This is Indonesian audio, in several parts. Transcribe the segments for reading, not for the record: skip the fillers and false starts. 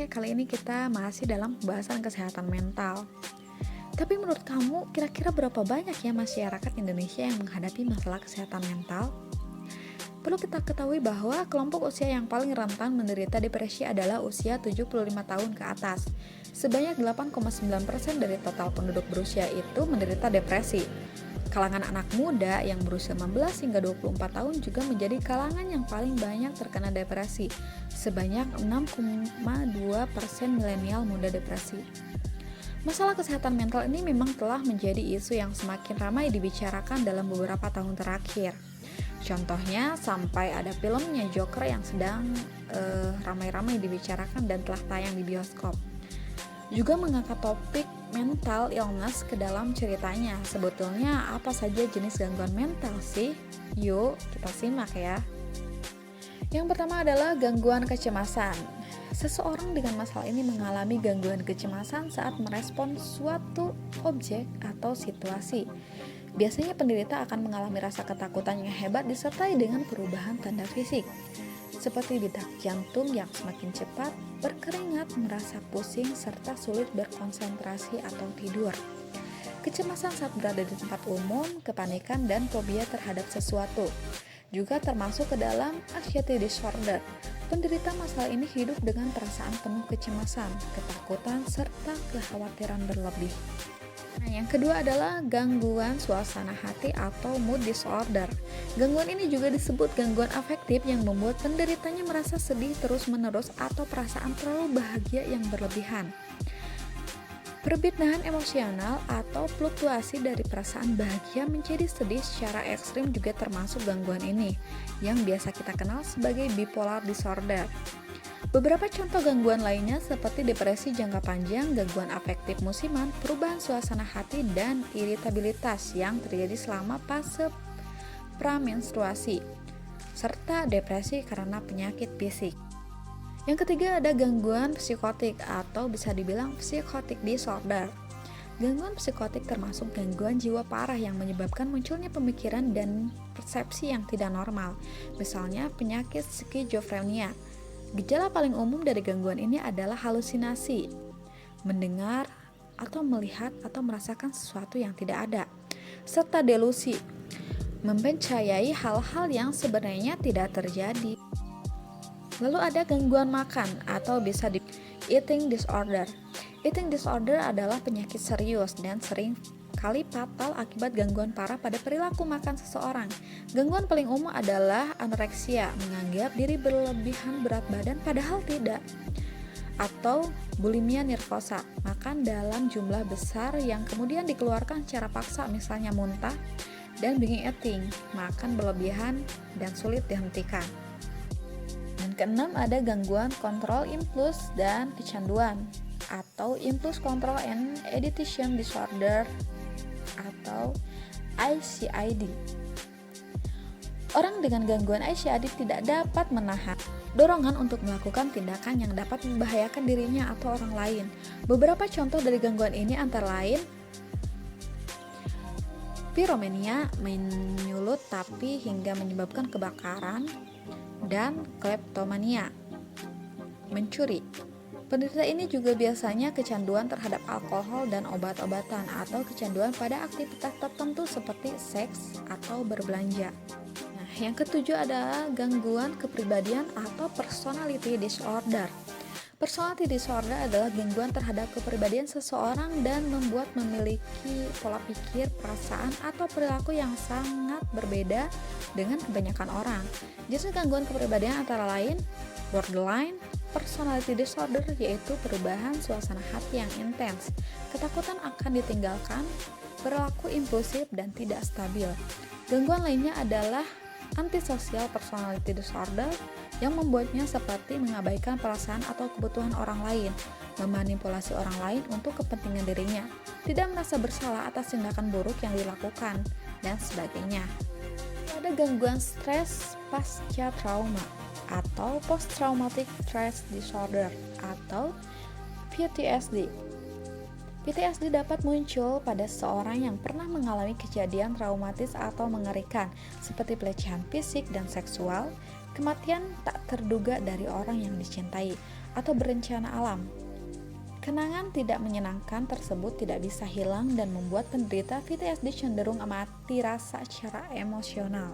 Oke, kali ini kita masih dalam pembahasan kesehatan mental. Tapi menurut kamu, kira-kira berapa banyak ya masyarakat Indonesia yang menghadapi masalah kesehatan mental? Perlu kita ketahui bahwa kelompok usia yang paling rentan menderita depresi adalah usia 75 tahun ke atas. Sebanyak 8,9% dari total penduduk berusia itu menderita depresi. Kalangan anak muda yang berusia 15 hingga 24 tahun juga menjadi kalangan yang paling banyak terkena depresi. Sebanyak 6,2% milenial muda depresi. Masalah kesehatan mental ini memang telah menjadi isu yang semakin ramai dibicarakan dalam beberapa tahun terakhir. Contohnya sampai ada filmnya Joker yang sedang ramai-ramai dibicarakan dan telah tayang di bioskop. Juga mengangkat topik mental illness ke dalam ceritanya. Sebetulnya apa saja jenis gangguan mental sih? Yuk kita simak ya. Yang pertama adalah gangguan kecemasan. Seseorang dengan masalah ini mengalami gangguan kecemasan saat merespons suatu objek atau situasi. Biasanya penderita akan mengalami rasa ketakutan yang hebat disertai dengan perubahan tanda fisik, seperti detak jantung yang semakin cepat, berkeringat, merasa pusing, serta sulit berkonsentrasi atau tidur. Kecemasan saat berada di tempat umum, kepanikan, dan fobia terhadap sesuatu juga termasuk ke dalam anxiety disorder. Penderita masalah ini hidup dengan perasaan penuh kecemasan, ketakutan, serta kekhawatiran berlebih. Nah, yang kedua adalah gangguan suasana hati atau mood disorder. Gangguan ini juga disebut gangguan afektif yang membuat penderitanya merasa sedih terus-menerus atau perasaan terlalu bahagia yang berlebihan. Perbedaan emosional atau fluktuasi dari perasaan bahagia menjadi sedih secara ekstrim juga termasuk gangguan ini, yang biasa kita kenal sebagai bipolar disorder. Beberapa contoh gangguan lainnya seperti depresi jangka panjang, gangguan afektif musiman, perubahan suasana hati, dan iritabilitas yang terjadi selama fase pramenstruasi, serta depresi karena penyakit fisik. Yang ketiga ada gangguan psikotik atau bisa dibilang psychotic disorder. Gangguan psikotik termasuk gangguan jiwa parah yang menyebabkan munculnya pemikiran dan persepsi yang tidak normal, misalnya penyakit skizofrenia. Gejala paling umum dari gangguan ini adalah halusinasi, mendengar atau melihat atau merasakan sesuatu yang tidak ada, serta delusi, mempercayai hal-hal yang sebenarnya tidak terjadi. Lalu ada gangguan makan atau bisa di eating disorder. Eating disorder adalah penyakit serius dan sering kali fatal akibat gangguan parah pada perilaku makan seseorang. Gangguan paling umum adalah anoreksia, menganggap diri berlebihan berat badan padahal tidak. Atau bulimia nervosa, makan dalam jumlah besar yang kemudian dikeluarkan secara paksa, misalnya muntah, dan binge eating, makan berlebihan dan sulit dihentikan. Dan keenam ada gangguan kontrol impuls dan kecanduan atau impulse control and addiction disorder atau ICID. Orang dengan gangguan ICID tidak dapat menahan dorongan untuk melakukan tindakan yang dapat membahayakan dirinya atau orang lain. Beberapa contoh dari gangguan ini antara lain pyromania, menyulut tapi hingga menyebabkan kebakaran, dan kleptomania, mencuri. Penderita ini juga biasanya kecanduan terhadap alkohol dan obat-obatan atau kecanduan pada aktivitas tertentu seperti seks atau berbelanja. Nah, yang ketujuh adalah gangguan kepribadian atau personality disorder. Personality disorder adalah gangguan terhadap kepribadian seseorang dan membuat memiliki pola pikir, perasaan, atau perilaku yang sangat berbeda dengan kebanyakan orang. Jenis gangguan kepribadian antara lain borderline personality disorder, yaitu perubahan suasana hati yang intens, ketakutan akan ditinggalkan, perilaku impulsif dan tidak stabil. Gangguan lainnya adalah antisocial personality disorder yang membuatnya seperti mengabaikan perasaan atau kebutuhan orang lain, memanipulasi orang lain untuk kepentingan dirinya, tidak merasa bersalah atas tindakan buruk yang dilakukan, dan sebagainya. Ada gangguan stres pasca trauma atau post traumatic stress disorder atau PTSD. PTSD dapat muncul pada seseorang yang pernah mengalami kejadian traumatis atau mengerikan seperti pelecehan fisik dan seksual, kematian tak terduga dari orang yang dicintai, atau berencana alam. Kenangan tidak menyenangkan tersebut tidak bisa hilang dan membuat penderita PTSD cenderung mati rasa secara emosional.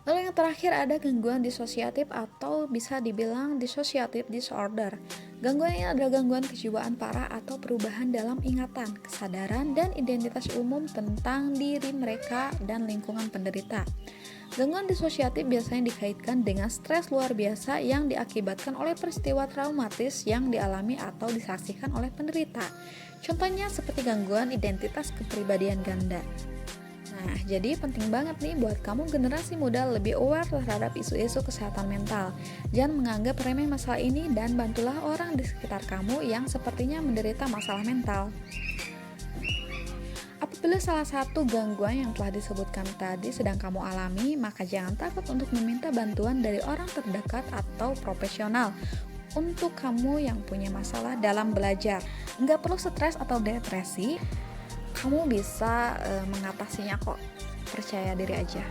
Lalu yang terakhir ada gangguan disosiatif atau bisa dibilang dissociative disorder. Gangguan ini adalah gangguan kejiwaan parah atau perubahan dalam ingatan, kesadaran, dan identitas umum tentang diri mereka dan lingkungan penderita. Gangguan disosiatif biasanya dikaitkan dengan stres luar biasa yang diakibatkan oleh peristiwa traumatis yang dialami atau disaksikan oleh penderita. Contohnya seperti gangguan identitas kepribadian ganda. Nah, jadi penting banget nih buat kamu generasi muda lebih aware terhadap isu-isu kesehatan mental. Jangan menganggap remeh masalah ini dan bantulah orang di sekitar kamu yang sepertinya menderita masalah mental. Apabila salah satu gangguan yang telah disebutkan tadi sedang kamu alami, maka jangan takut untuk meminta bantuan dari orang terdekat atau profesional untuk kamu yang punya masalah dalam belajar. Nggak perlu stres atau depresi, kamu bisa mengatasinya kok. Percaya diri aja.